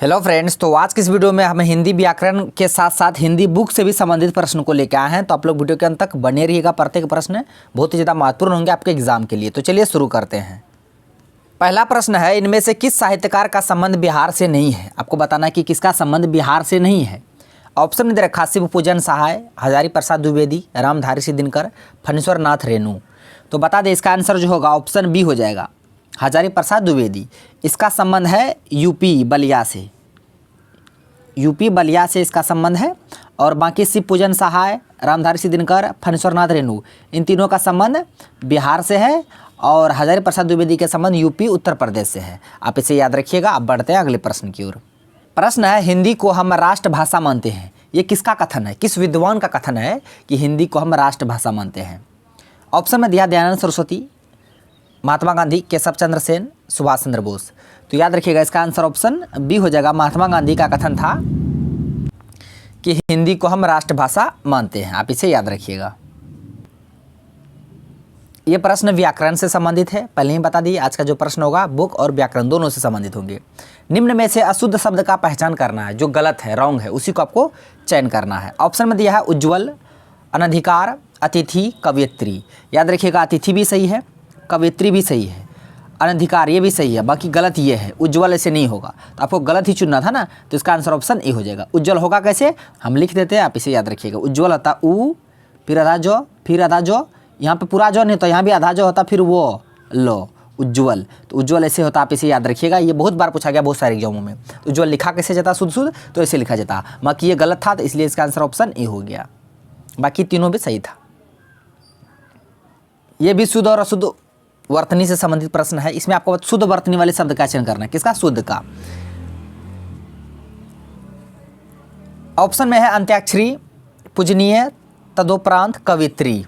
Hello friends, तो आज की इस वीडियो में हम हिंदी व्याकरण के साथ साथ हिंदी बुक से भी संबंधित प्रश्न को लेकर आए हैं। तो आप लोग वीडियो के अंत तक बने रहिएगा। प्रत्येक प्रश्न बहुत ही ज़्यादा महत्वपूर्ण होंगे आपके एग्जाम के लिए। तो चलिए शुरू करते हैं। पहला प्रश्न है, इनमें से किस साहित्यकार का संबंध बिहार से नहीं है? आपको बताना है कि किसका संबंध बिहार से नहीं है। ऑप्शन में दे रखा शिव पूजन सहाय, हजारी प्रसाद द्विवेदी, रामधारी सिंह दिनकर, फणीश्वर नाथ रेणु। तो बता दें इसका आंसर जो होगा ऑप्शन बी हो जाएगा, हजारी प्रसाद द्विवेदी। इसका संबंध है यूपी बलिया से, यूपी बलिया से इसका संबंध है। और बाकी शिव पूजन सहाय, रामधारी सिंह दिनकर, फणीश्वर नाथ रेणु, इन तीनों का संबंध बिहार से है और हजारी प्रसाद द्विवेदी के संबंध यूपी उत्तर प्रदेश से है। आप इसे याद रखिएगा। अब बढ़ते हैं अगले प्रश्न की ओर। प्रश्न है, हिंदी को हम राष्ट्रभाषा मानते हैं। ये किसका कथन है, किस विद्वान का कथन है कि हिंदी को हम राष्ट्रभाषा मानते हैं? ऑप्शन में दिया दयानंद सरस्वती, महात्मा गांधी, केशव चंद्र सेन, सुभाष चंद्र बोस। तो याद रखिएगा इसका आंसर ऑप्शन बी हो जाएगा। महात्मा गांधी का कथन था कि हिंदी को हम राष्ट्रभाषा मानते हैं। आप इसे याद रखिएगा। ये प्रश्न व्याकरण से संबंधित है, पहले ही बता दिए। आज का जो प्रश्न होगा बुक और व्याकरण दोनों से संबंधित होंगे। निम्न में से अशुद्ध शब्द का पहचान करना है, जो गलत है, रॉन्ग है, उसी को आपको चयन करना है। ऑप्शन में दिया है उज्ज्वल, अनधिकार, अतिथि, कवयित्री। याद रखिएगा अतिथि भी सही है, कवयित्री भी सही है, अनधिकार ये भी सही है, बाकी गलत ये है। उज्ज्वल ऐसे नहीं होगा, तो आपको गलत ही चुनना था ना। तो इसका आंसर ऑप्शन ए हो जाएगा। उज्ज्वल होगा कैसे, हम लिख देते हैं, आप इसे याद रखिएगा। उज्ज्वल होता उ, फिर आधा जो, फिर आधा जो, यहाँ पे पूरा जो नहीं तो यहाँ भी आधा जो होता, फिर वो लो, उज्ज्वल। तो उज्ज्वल ऐसे होता, आप इसे याद रखिएगा। ये बहुत बार पूछा गया बहुत सारे एग्जामों में। उज्ज्वल लिखा कैसे जाता, शुद्ध शुद्ध, तो ऐसे लिखा जाता। बाकी ये गलत था, तो इसलिए इसका आंसर ऑप्शन ए हो गया। बाकी तीनों भी सही था। ये भी शुद्ध और अशुद्ध वर्तनी से संबंधित प्रश्न है। इसमें आपको शुद्ध वर्तनी वाले शब्द का चयन करना है। किसका, शुद्ध का। ऑप्शन में है अंत्याक्षरी, पूजनीय, तदोपरांत, कवित्री।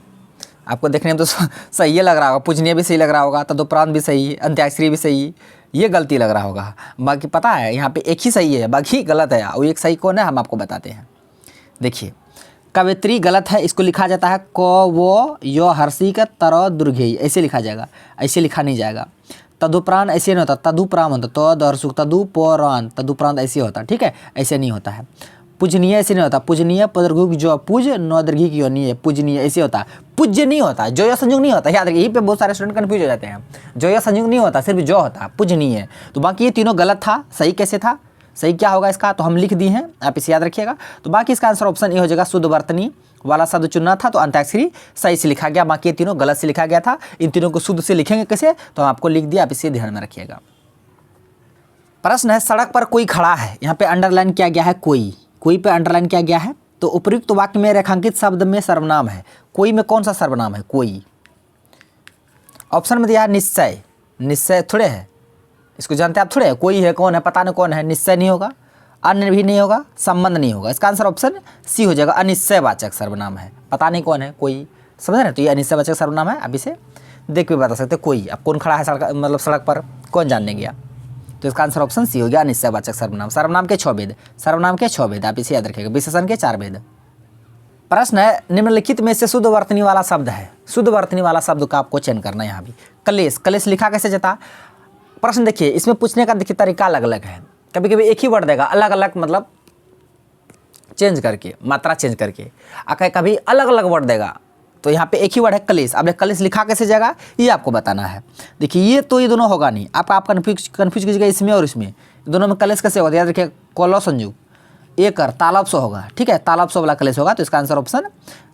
आपको देखने में तो सही लग रहा होगा, पूजनीय भी सही लग रहा होगा, तदोपरांत भी सही है, अंत्याक्षरी भी सही है। ये गलती लग रहा होगा। बाकी पता है यहाँ पे एक ही सही है, बाकी गलत है। और एक सही कौन है हम आपको बताते हैं। देखिए कवित्री गलत है, इसको लिखा जाता है क वो यो हर्षी का तर दुर्घेय, ऐसे लिखा जाएगा, ऐसे लिखा नहीं जाएगा। तदुपरांत ऐसे नहीं होता, तदुपरांत होता, तो दर्शुक तदुपरांत, तदुपरांत ऐसे होता, ठीक है, ऐसे नहीं होता है। पूजनीय ऐसे नहीं होता, पूजनीय पदर्घुक जो पूज नौदर्घिक योनी है, पूजनीय ऐसे होता है। पूज्य नहीं होता, जो या संयुग नहीं होता। याद रखिए, यहीं पे बहुत सारे स्टूडेंट कंफ्यूज हो जाते हैं। जो या संयुग नहीं होता, सिर्फ जो होता, पूजनीय। तो बाकी ये तीनों गलत था। सही कैसे था, सही क्या होगा इसका, तो हम लिख दिए हैं, आप इसे याद रखिएगा। तो बाकी इसका आंसर ऑप्शन ए हो जाएगा। शुद्ध वर्तनी वाला शब्द चुनना था, तो अंत्याक्षरी सही से लिखा गया, बाकी ये तीनों गलत से लिखा गया था। इन तीनों को शुद्ध से लिखेंगे कैसे, तो हम आपको लिख दिया, आप इसे ध्यान में रखिएगा। प्रश्न है, सड़क पर कोई खड़ा है। यहाँ पे अंडरलाइन किया गया है कोई पे अंडरलाइन किया गया है। तो उपयुक्त वाक्य में रेखांकित शब्द में सर्वनाम है। कोई में कौन सा सर्वनाम है, कोई। ऑप्शन में दिया है निश्चय, निश्चय थोड़े है, इसको जानते आप थोड़े है। कोई है, कौन है, पता नहीं कौन है। निश्चय नहीं होगा, अन्य भी नहीं होगा, संबंध नहीं होगा। इसका आंसर ऑप्शन सी हो जाएगा, अनिश्चयवाचक सर्वनाम है। पता नहीं कौन है, कोई, समझ रहे हैं। तो ये अनिश्चयवाचक सर्वनाम है। अब इसे देख के बता सकते कोई। अब कौन खड़ा है सड़क, मतलब सड़क पर, कौन जानने गया। तो इसका आंसर ऑप्शन सी हो गया, अनिश्चयवाचक सर्वनाम। सर्वनाम के 6 भेद, सर्वनाम के 6 भेद, आप इसे याद रखिएगा। विशेषण के 4 भेद। प्रश्न है, निम्नलिखित में से शुद्ध वर्तनी वाला शब्द है। शुद्ध वर्तनी वाला शब्द का आपको चयन करना है। यहाँ भी कलेश, कलेश लिखा कैसे जाता। प्रश्न देखिए, इसमें पूछने का देखिए तरीका अलग अलग है। कभी कभी एक ही वर्ड देगा, अलग अलग मतलब चेंज करके, मात्रा चेंज करके। कभी अलग अलग वर्ड देगा। तो यहाँ पे एक ही वर्ड है कलेश। अब कलेश लिखा कैसे जाएगा, ये आपको बताना है। देखिए ये दोनों होगा नहीं, आप कन्फ्यूज कीजिएगा इसमें और इसमें। दोनों में कलेश कैसे होगा, याद रखिए कोलो संयुग एक कर तालाब सो होगा, ठीक है, तालाब सो वाला कलेश होगा। तो इसका आंसर ऑप्शन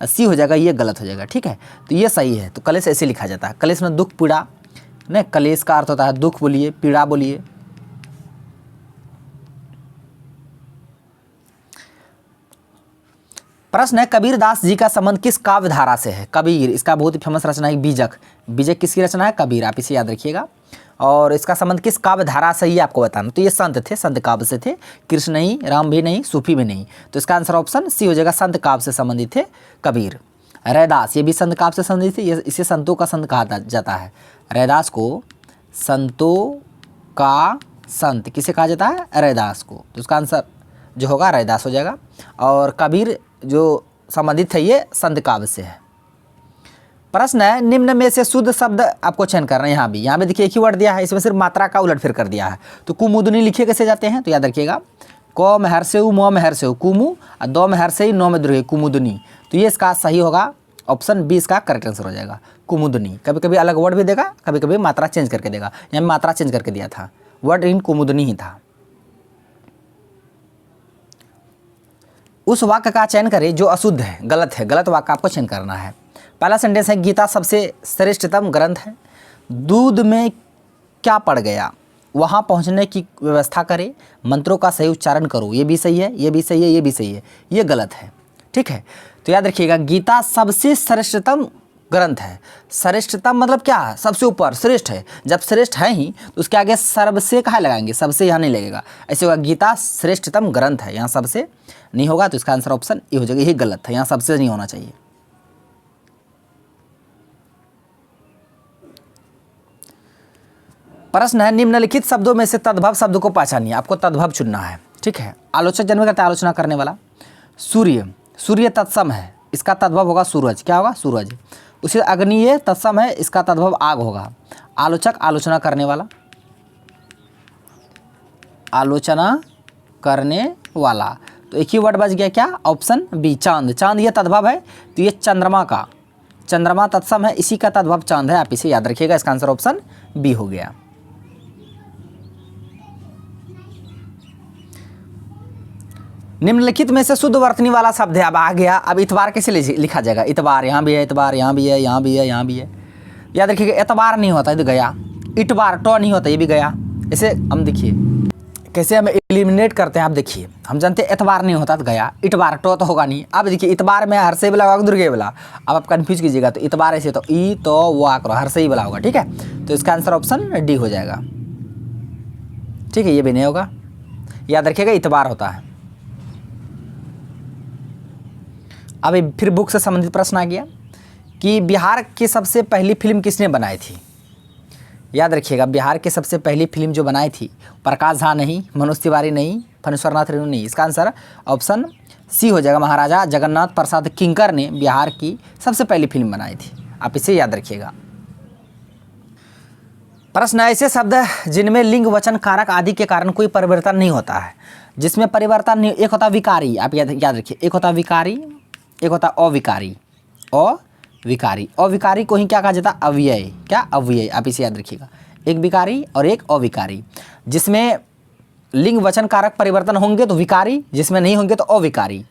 सी हो जाएगा, ये गलत हो जाएगा, ठीक है। तो ये सही है। तो कलेश ऐसे लिखा जाता है। कलेश में दुख पीड़ा नहीं, कलेश का अर्थ होता है दुख बोलिए, पीड़ा बोलिए। प्रश्न है, कबीर दास जी का संबंध किस काव्य धारा से है। कबीर, इसका बहुत ही फेमस रचना है बीजक। बीजक किसकी रचना है, कबीर, आप इसे याद रखिएगा। और इसका संबंध किस काव्य धारा से ही आपको बताना। तो ये संत थे, संत काव्य से थे। कृष्ण नहीं, राम भी नहीं, सूफी भी नहीं। तो इसका आंसर ऑप्शन सी हो जाएगा, संत काव्य से संबंधित थे कबीर। रैदास, ये भी संत काव्य से संबंधित थे। इसे संतों का संत कहा जाता है। रैदास को संतों का संत किसे कहा जाता है, रैदास को। तो इसका आंसर जो होगा रैदास हो जाएगा। और कबीर जो संबंधित है, ये संत काव्य से है। प्रश्न है, निम्न में से शुद्ध शब्द आपको चयन करना है। यहाँ भी देखिए एक ही वर्ड दिया है, इसमें सिर्फ मात्रा का उलटफेर कर दिया है। तो कुमुदनी लिखे कैसे जाते हैं, तो याद रखिएगा, क में हर से उ, म में हर से उ कुमु, और दो में हर से ही, नौ में द्रोही कुमुदनी। तो ये इसका सही होगा, ऑप्शन बी इसका करेक्ट आंसर हो जाएगा, कुमुदनी। कभी कभी अलग वर्ड भी देगा, कभी कभी मात्रा चेंज करके देगा। यहाँ मात्रा चेंज करके दिया था, वर्ड इन कुमुदनी ही था। उस वाक्य का चयन करें जो अशुद्ध है, गलत है, गलत वाक्य आपको चयन करना है। पहला सेंटेंस है, गीता सबसे श्रेष्ठतम ग्रंथ है। दूध में क्या पड़ गया, वहाँ पहुँचने की व्यवस्था करें, मंत्रों का सही उच्चारण करो। ये भी सही है, ये भी सही है, ये भी सही है, ये गलत है। ठीक है, तो याद रखिएगा, गीता सबसे श्रेष्ठतम ग्रंथ है। श्रेष्ठतम मतलब क्या, सबसे ऊपर, श्रेष्ठ है। जब श्रेष्ठ है ही तो उसके आगे सर्व से कहाँ लगाएंगे, सबसे यहाँ नहीं लगेगा, ऐसे होगा, गीता श्रेष्ठतम ग्रंथ है, यहाँ सबसे नहीं होगा। तो इसका आंसर ऑप्शन ए हो जाएगा, यही गलत है, यहाँ सबसे नहीं होना चाहिए। प्रश्न है, निम्नलिखित शब्दों में से तद्भव शब्द को पहचानिए। आपको तद्भव चुनना है। ठीक है, आलोचक जन्म करता है आलोचना करने वाला। सूर्य, सूर्य तत्सम है, इसका तद्भव होगा सूरज। क्या होगा, सूरज। उसी अग्निय तत्सम है, इसका तद्भव आग होगा। आलोचक आलोचना करने वाला, आलोचना करने वाला, तो एक ही वर्ड बच गया, क्या, ऑप्शन बी, चांद। चांद ये तद्भव है, तो ये चंद्रमा का, चंद्रमा तत्सम है, इसी का तद्भव चांद है। आप इसे याद रखिएगा, इसका आंसर ऑप्शन बी हो गया। निम्नलिखित में से शुद्ध वर्तनी वाला शब्द है। अब आ गया, अब इतवार कैसे लिखा जाएगा, इतवार, यहाँ भी है इतवार, यहाँ भी है, यहाँ भी है, यहाँ भी है। याद रखिएगा, एतवार नहीं होता, ये गया। इतवार, टो नहीं होता, ये भी गया। ऐसे हम देखिए कैसे हम एलिमिनेट करते हैं। आप देखिए, हम जानते हैं एतवार नहीं होता तो गया, इतवार, टो तो होगा नहीं। अब देखिए, इतवार में हर से वाला होगा, दुर्गे वाला। अब आप कन्फ्यूज कीजिएगा, तो इतवार ऐसे तो ई तो वो आकर हर से ही वाला होगा। ठीक है, तो इसका आंसर ऑप्शन डी हो जाएगा। ठीक है, ये भी नहीं होगा, याद रखिएगा, इतवार होता है। अभी फिर बुक से संबंधित प्रश्न आ गया कि बिहार की सबसे पहली फिल्म किसने बनाई थी। याद रखिएगा, बिहार की सबसे पहली फिल्म जो बनाई थी, प्रकाश झा नहीं, मनोज तिवारी नहीं, फणीश्वरनाथ रेणु नहीं। इसका आंसर ऑप्शन सी हो जाएगा, महाराजा जगन्नाथ प्रसाद किंकर ने बिहार की सबसे पहली फिल्म बनाई थी। आप इसे याद रखिएगा। प्रश्न, ऐसे शब्द जिनमें लिंग, वचन, कारक आदि के कारण कोई परिवर्तन नहीं होता है, जिसमें परिवर्तन नहीं, एक होता विकारी, आप याद रखिए, एक होता विकारी, एक होता अविकारी। अविकारी, अविकारी को ही क्या कहा जाता है, अव्यय। क्या, अव्यय। आप इसे याद रखिएगा, एक विकारी और एक अविकारी। जिसमें लिंग, वचन, कारक परिवर्तन होंगे तो विकारी, जिसमें नहीं होंगे तो अविकारी।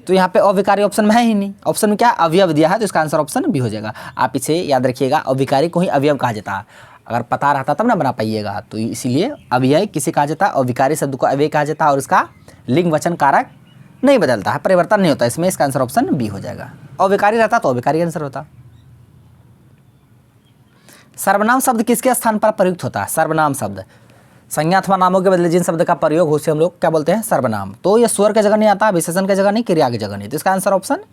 तो यहाँ पे अविकारी ऑप्शन में है ही नहीं, ऑप्शन में क्या, अवयव दिया है, तो इसका आंसर ऑप्शन बी हो जाएगा। आप इसे याद रखिएगा, अविकारी को ही अवयव कहा जाता है। अगर पता रहता तब ना बना पाइएगा, तो इसीलिए अव्यय किसे कहा जाता है, अविकारी शब्द को अव्यय कहा जाता है, और इसका लिंग, वचन, कारक नहीं बदलता है, परिवर्तन नहीं होता इसमें। इसका आंसर ऑप्शन बी हो जाएगा। अविकारी रहता तो अविकारी आंसर होता। सर्वनाम शब्द किसके स्थान पर प्रयुक्त होता है। सर्वनाम शब्द संज्ञा अथवा नामों के बदले जिन शब्द का प्रयोग हो उसे हम लोग क्या बोलते हैं, सर्वनाम। तो ये स्वर के जगह नहीं आता, विशेषण के जगह नहीं, क्रिया की जगह नहीं। तो इसका आंसर ऑप्शन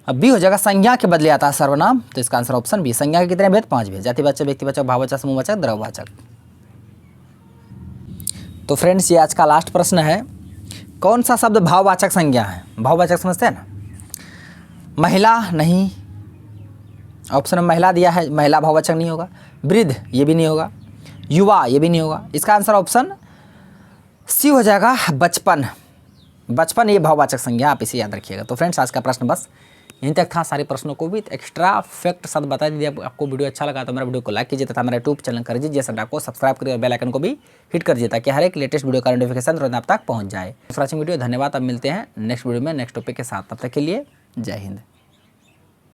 बी हो जाएगा, संज्ञा के बदले आता है सर्वनाम। तो इसका आंसर ऑप्शन बी। संज्ञा के कितने भेद, 5 भेद, जातिवाचक, व्यक्तिवाचक, भाववाचक, समूहवाचक, द्रव्यवाचक। तो फ्रेंड्स, ये आज का लास्ट प्रश्न है, कौन सा शब्द भाववाचक संज्ञा है। भाववाचक समझते हैं ना, महिला नहीं, ऑप्शन में महिला दिया है, महिला भाववाचक नहीं होगा। वृद्ध, ये भी नहीं होगा। युवा, ये भी नहीं होगा। इसका आंसर ऑप्शन सी हो जाएगा, बचपन। बचपन ये भाववाचक संज्ञा, आप इसे याद रखिएगा। तो फ्रेंड्स, आज का प्रश्न बस यहीं तक था। सारे प्रश्नों को भी एक्स्ट्रा फैक्ट साथ बता दीजिए। आपको वीडियो अच्छा लगा तो मेरा वीडियो को लाइक कीजिए तथा मेरा यूट्यूब चैनल कर दीजिए, सड्डा को सब्सक्राइब करिए और बेल आइकन को भी हिट कर दीजिए, ताकि हर एक लेटेस्ट वीडियो का नोटिफिकेशन तुरंत आप तक पहुंच जाए। वॉचिंग वीडियो, धन्यवाद। अब मिलते हैं नेक्स्ट वीडियो में नेक्स्ट टॉपिक के साथ, तब तक के लिए जय हिंद।